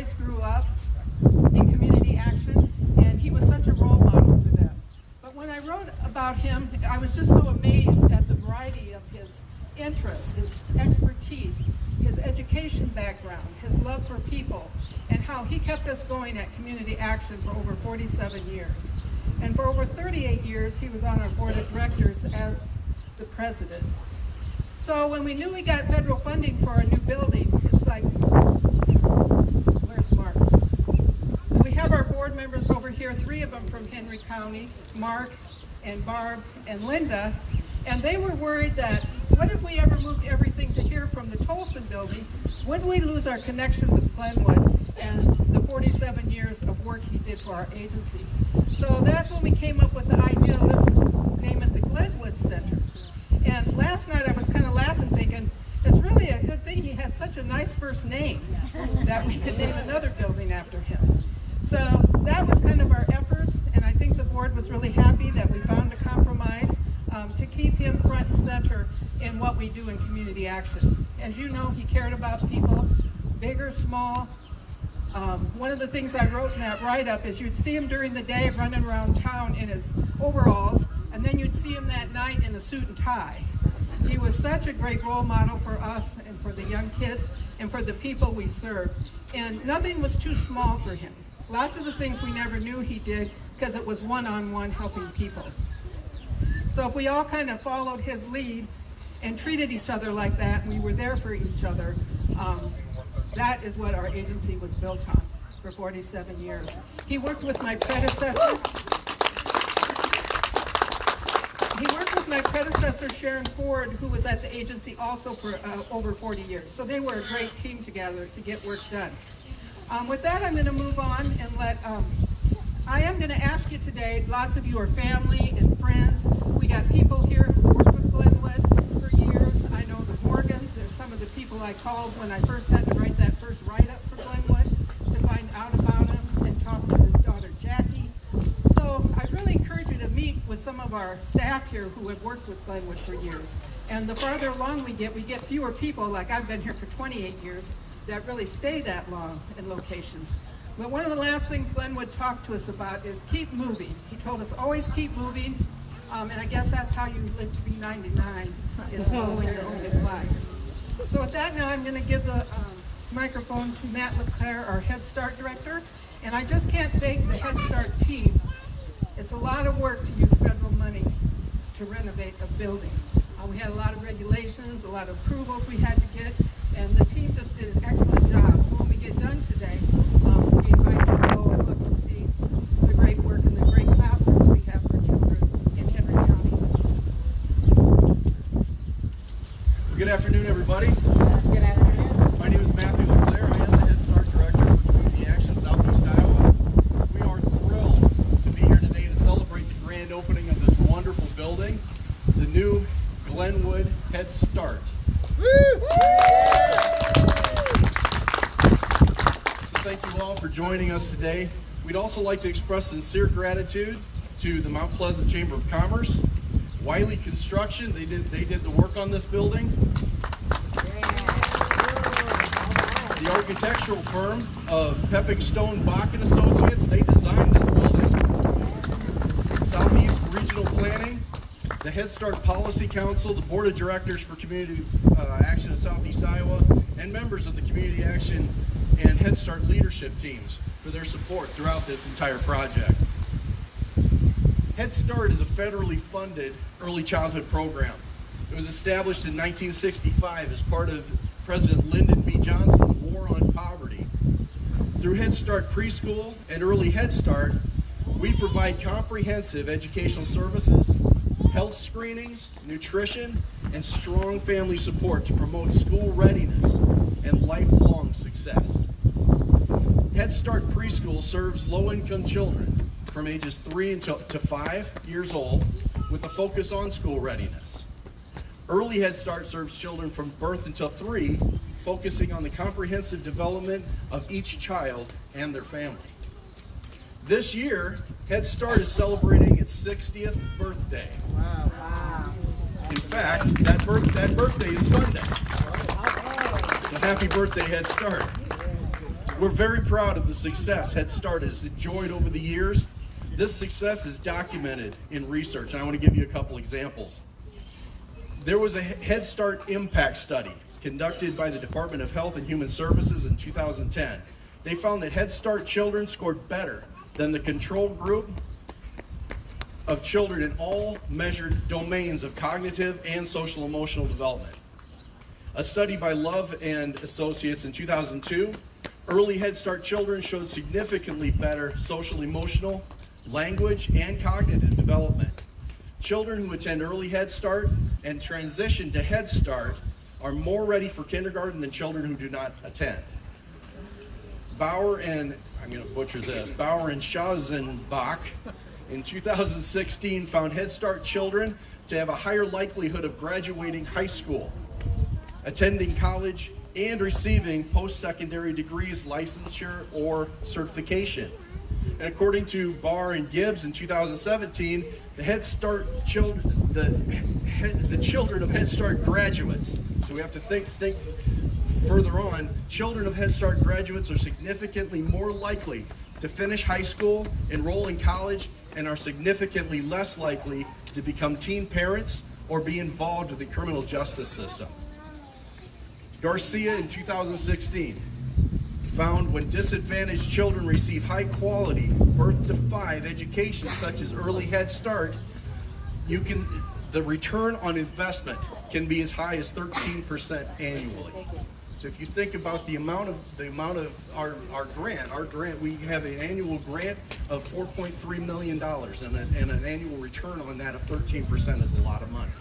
guys grew up in community action, and he was such a role model for them. But when I wrote about him, I was just so amazed at the variety of his interests, his expertise, his education background, his love for people, and how he kept us going at community action for over 47 years. And for over 38 years, he was on our board of directors as the president. So when we knew we got federal funding for our new building, it's like, where's Mark? We have our board members over here, 3 of them from Henry County, Mark and Barb and Linda, and they were worried that, what if we ever moved everything to here from the Tolson building? Wouldn't we lose our connection with Glenwood and the 47 years of work he did for our agency? So that's when we came up with the idea, let's name it the Glenwood Center. And last night I was kind of laughing, thinking, it's really a good thing he had such a nice first name that we could name another building after him. So that was kind of our efforts, and I think the board was really happy that we found a compromise to keep him front and center in what we do in community action. As you know, he cared about people, big or small. One of the things I wrote in that write-up is you'd see him during the day running around town in his overalls, and then you'd see him that night in a suit and tie. He was such a great role model for us and for the young kids and for the people we serve. And nothing was too small for him. Lots of the things we never knew he did because it was one-on-one helping people. So if we all kind of followed his lead and treated each other like that, and we were there for each other, that is what our agency was built on for 47 years. He worked with my predecessor. Sharon Ford, who was at the agency also for over 40 years. So they were a great team together to get work done. With that, I'm going to move on and I am going to ask you today, lots of you are family and friends. We got people here who worked with Glenwood for years. I know the Morgans and some of the people I called when I first had to write that first write-up for Glenwood to find out about him and talk to his daughter Jackie. So I really encourage you to meet with some of our staff here who have worked with Glenwood for years. And the farther along we get fewer people, like I've been here for 28 years, that really stay that long in locations. But one of the last things Glenwood talked to us about is keep moving. He told us always keep moving, and I guess that's how you live to be 99, is following your own advice. So with that, now I'm going to give the microphone to Matt LeClaire, our Head Start director, and I just can't thank the Head Start team. It's a lot of work to use federal money to renovate a building. We had a lot of regulations, a lot of approvals we had to get, and the team just did an excellent job. So when we get done today, we invite you to go and look and see the great work and the great classrooms we have for children in Henry County. Good afternoon, everybody. Good afternoon. My name is Matthew LeClaire. I am the Head Start Director for Community Action Southeast Iowa. We are thrilled to be here today to celebrate the grand opening of this wonderful building, the new Glenwood Head Start. So thank you all for joining us today. We'd also like to express sincere gratitude to the Mount Pleasant Chamber of Commerce, Wiley Construction. They did the work on this building. The architectural firm of Pepping Stone Bach and Associates, they designed this building. Southeast Regional Planning, the Head Start Policy Council, the Board of Directors for Community Action in Southeast Iowa, and members of the Community Action and Head Start leadership teams for their support throughout this entire project. Head Start is a federally funded early childhood program. It was established in 1965 as part of President Lyndon B. Johnson's War on Poverty. Through Head Start Preschool and Early Head Start, we provide comprehensive educational services, health screenings, nutrition, and strong family support to promote school readiness and lifelong success. Head Start Preschool serves low-income children from ages 3 to 5 years old with a focus on school readiness. Early Head Start serves children from birth until 3, focusing on the comprehensive development of each child and their family. This year, Head Start is celebrating its 60th birthday. Wow. In fact, that birthday is Sunday. So happy birthday, Head Start. We're very proud of the success Head Start has enjoyed over the years. This success is documented in research, and I want to give you a couple examples. There was a Head Start impact study conducted by the Department of Health and Human Services in 2010. They found that Head Start children scored better than the control group of children in all measured domains of cognitive and social emotional development. A study by Love and Associates in 2002, early Head Start children showed significantly better social emotional, language, and cognitive development. Children who attend early Head Start and transition to Head Start are more ready for kindergarten than children who do not attend. Bauer and, I'm going to butcher this, Bauer and Schazenbach in 2016 found Head Start children to have a higher likelihood of graduating high school, attending college, and receiving post-secondary degrees, licensure, or certification. And according to Barr and Gibbs in 2017, the Head Start children, the children of Head Start graduates, so we have to think further on, children of Head Start graduates are significantly more likely to finish high school, enroll in college, and are significantly less likely to become teen parents or be involved with the criminal justice system. Garcia in 2016 found when disadvantaged children receive high quality birth to 5 education such as early Head Start, the return on investment can be as high as 13% annually. So if you think about the amount of our grant, we have an annual grant of $4.3 million, and an annual return on that of 13% is a lot of money.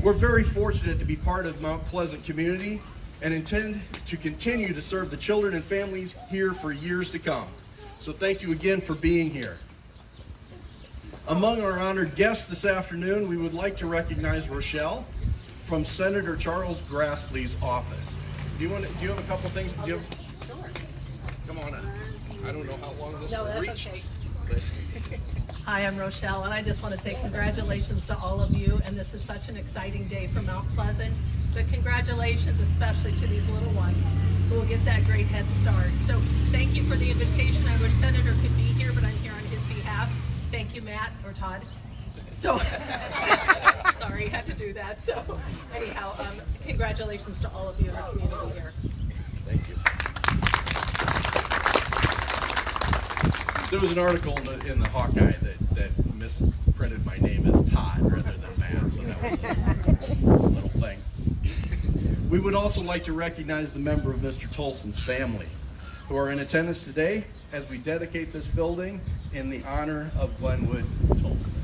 We're very fortunate to be part of Mount Pleasant community and intend to continue to serve the children and families here for years to come. So thank you again for being here. Among our honored guests this afternoon, we would like to recognize Rochelle from Senator Charles Grassley's office. Do you have a couple things? Sure. Come on up. I don't know how long this will reach. Okay. Hi, I'm Rochelle, and I just want to say congratulations to all of you, and this is such an exciting day for Mount Pleasant, but congratulations especially to these little ones who will get that great head start. So thank you for the invitation. I wish Senator could be here, but I'm here on his behalf. Thank you, Matt, or Todd. So, sorry, had to do that. So anyhow, congratulations to all of you in the community here. Thank you. There was an article in the Hawkeye that misprinted my name as Todd rather than Matt, so that was a little thing. We would also like to recognize the member of Mr. Tolson's family who are in attendance today as we dedicate this building in the honor of Glenwood Tolson.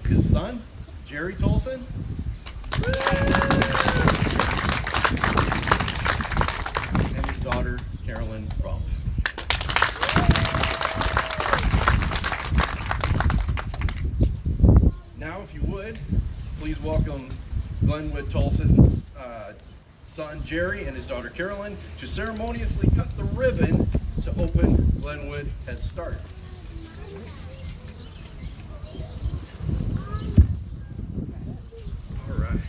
His son, Jerry Tolson. And his daughter, Carolyn Rumpf. Now, if you would, please welcome Glenwood Tolson's son, Jerry, and his daughter, Carolyn, to ceremoniously cut the ribbon to open Glenwood Head Start. All right.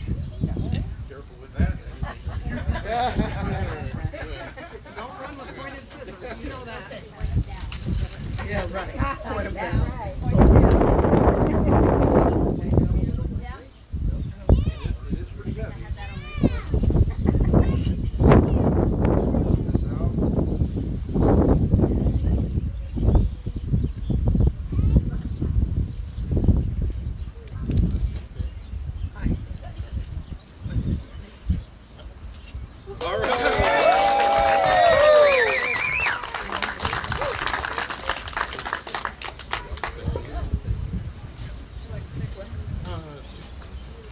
Careful with that. Don't run with pointed scissors, you know that. Yeah, right. Point them down. It is pretty good. All right.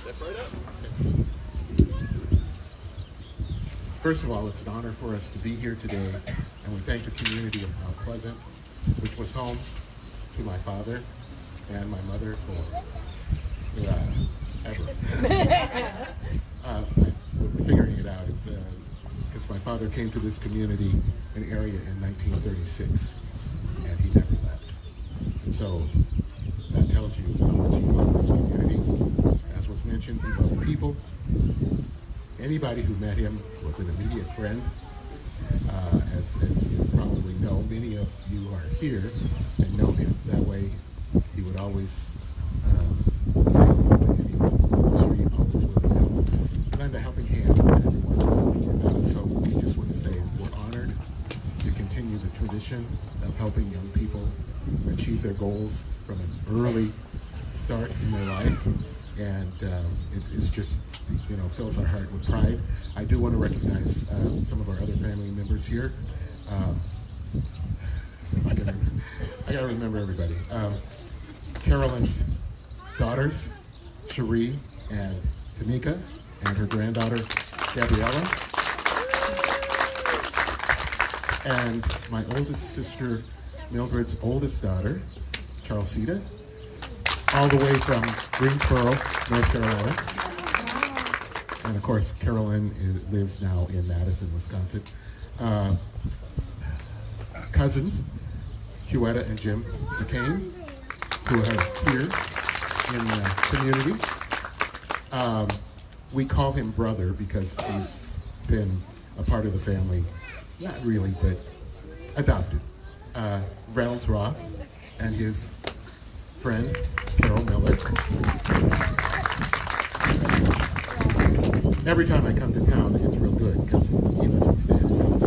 Step right up. First of all, it's an honor for us to be here today, and we thank the community of Mount Pleasant, which was home to my father and my mother for ever. We're figuring it out. Because my father came to this community and area in 1936, and he never left. And so that tells you how much he loved this community. As was mentioned, he loved people. Anybody who met him was an immediate friend, As you probably know, many of you are here and know him that way. He would always say hello to anyone on the street, always willing to help, lend a helping hand to everyone. So we just want to say we're honored to continue the tradition of helping young people achieve their goals from an early start in their life, and it's just, you know, fills our heart with pride. I do want to recognize some of our other family members here. I gotta remember everybody. Carolyn's daughters, Cherie and Tamika, and her granddaughter, Gabriella. And my oldest sister, Mildred's oldest daughter, Charlesita, all the way from Greensboro, North Carolina. And of course, Carolyn lives now in Madison, Wisconsin. Cousins, Huetta and Jim McCain, who are here in the community. We call him brother because he's been a part of the family, not really, but adopted. Reynolds Roth and his friend, Carol Miller. Every time I come to town, it's real good because he lets me stay at his house.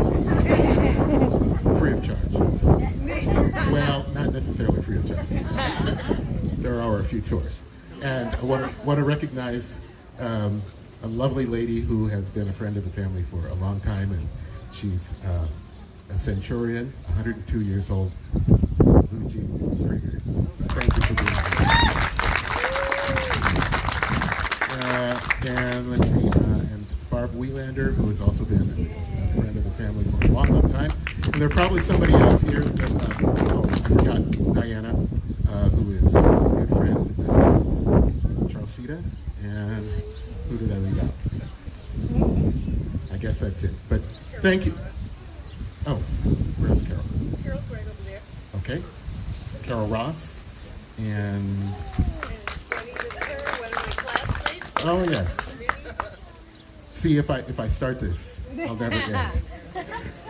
Free of charge. So. Well, not necessarily free of charge. There are a few chores. And I want to recognize a lovely lady who has been a friend of the family for a long time, and she's a centurion, 102 years old, Luigi Krieger. Thank you for being here. And let's see, and Barb Wielander, who has also been a friend of the family for a long, long time. And there's probably somebody else here that, I forgot, Diana, who is a good friend of Charlesita. And who did I leave out? I guess that's it. But thank you. Oh, where's Carol? Carol's right over there. Okay. Carol Ross and One of my classmates. oh yes. See, if I start this, I'll never end.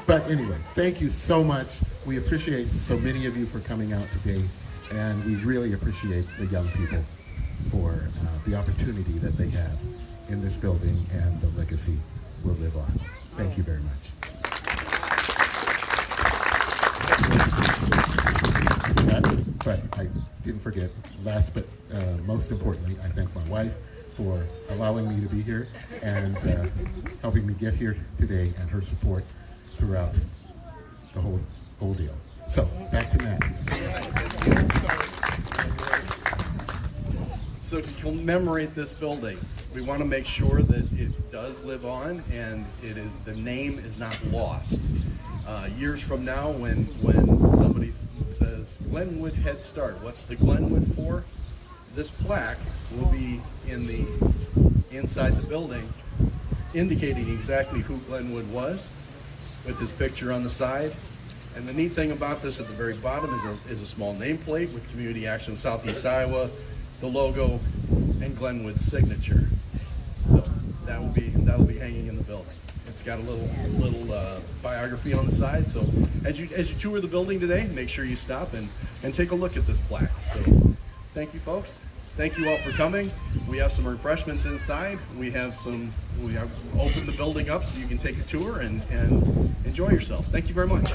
But anyway, thank you so much. We appreciate so many of you for coming out today, and we really appreciate the young people for the opportunity that they have in this building, and the legacy will live on. Thank you very much. But I didn't forget, last but most importantly, I thank my wife for allowing me to be here and helping me get here today, and her support throughout the whole deal. So, back to Matt. So to commemorate this building, we want to make sure that it does live on, and the name is not lost. Years from now, when somebody says Glenwood Head Start, what's the Glenwood for? This plaque will be inside the building, indicating exactly who Glenwood was, with his picture on the side. And the neat thing about this at the very bottom is a small nameplate with Community Action Southeast Iowa, the logo, and Glenwood's signature. So that will be hanging in the building. It's got a little biography on the side. So as you tour the building today, make sure you stop and take a look at this plaque. So thank you, folks. Thank you all for coming. We have some refreshments inside. We have opened the building up so you can take a tour and enjoy yourself. Thank you very much.